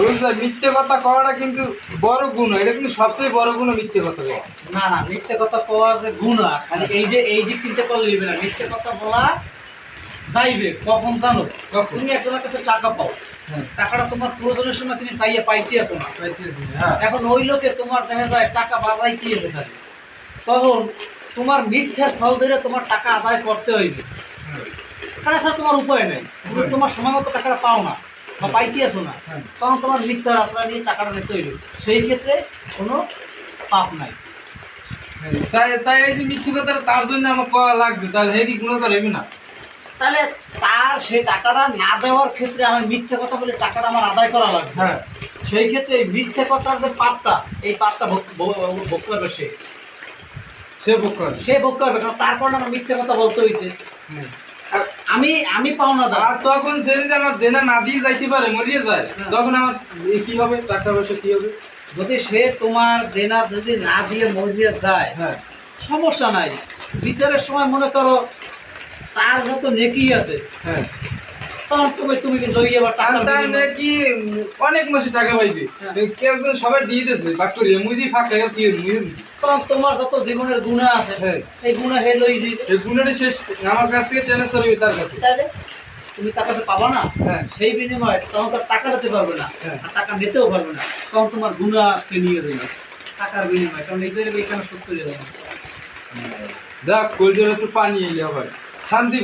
বুঝলে মিথ্যে কথা কওয়াটা কিন্তু বড় গুণ, এটা কিন্তু সবচেয়ে বড় গুণ মিথ্যে কথা কওয়া। না না, মিথ্যে কথা কওয়া যে গুণ, খালি এই যে চিন্তা করলে নিবে না। মিথ্যে কথা বলা যাইবে কখন জানো? তুমি একজনের কাছে টাকা পাও, টাকাটা তোমার প্রয়োজনের সময় তুমি চাইয়া পাইতে আসো না, এখন ওই লোকে তোমার দেখা যায় টাকা বাজাই কি আছে তাহলে, তখন তোমার মিথ্যার ছল ধরে তোমার টাকা আদায় করতে হইবে, কারণ স্যার তোমার উপায় নেই, তুমি তোমার সময় মতো টাকাটা পাও না বা পাইতে আসো না, তখন তোমার মিথ্যার আশ্রয় নিয়ে টাকাটা নিতে হইবে। সেই ক্ষেত্রে কোনো পাপ নাই। তাই তাই এই যে মিথ্যে কথাটা তার জন্য আমার কওয়া লাগছে, তাহলে হেডি গুণ তো রইবে না। তাহলে তার সেই টাকাটা না দেওয়ার ক্ষেত্রে আমার মিথ্যে কথা বলে টাকাটা আমার আদায় করা লাগছে, হ্যাঁ, সেই ক্ষেত্রে এই মিথ্যে কথার যে পাপটা, এই পাপটা ভোগ করবে সে, সে ভোগ করে। সে ভোগ করবে, কারণ তারপর আমার মিথ্যে কথা বলতে হয়েছে। আর আমি পাওনা দাও, আর তখন সে যদি আমার দেনা না দিয়ে যাইতে পারে, মরিয়ে যায়, তখন আমার কি হবে, টাকা পয়সা কি হবে? যদি সে তোমার দেনা যদি না দিয়ে মরিয়ে যায়, হ্যাঁ, সমস্যা নাই, বিচারের সময় মনে করো তার যত নেকি আছে, হ্যাঁ, তখন তুমি কিন্তু লইয়ে আবার টাকা তার দিবে। কি অনেক মাসে টাকা পাইবে, কেউ একজন সবাই দিয়ে দিতেছে বাক করিয়ে, মুজি ফাঁক টাকা কি তখন তোমার যত জীবনের গুণা আছে, হ্যাঁ, এই গুণা হে লই দিবে, এই গুণাটি শেষ আমার কাছ থেকে ট্রান্সফার হইবে তার কাছে। তাহলে তুমি তার কাছে পাবা না, হ্যাঁ, সেই বিনিময়ে তখন তো টাকা দিতে পারবে না, হ্যাঁ, আর টাকা নিতেও পারবে না, তখন তোমার গুণা সে নিয়ে দেবে টাকার বিনিময়ে, কারণ এদের এখানে সত্য যাবে। যাক কলজোর একটু পানি এলে আবার শান্তি।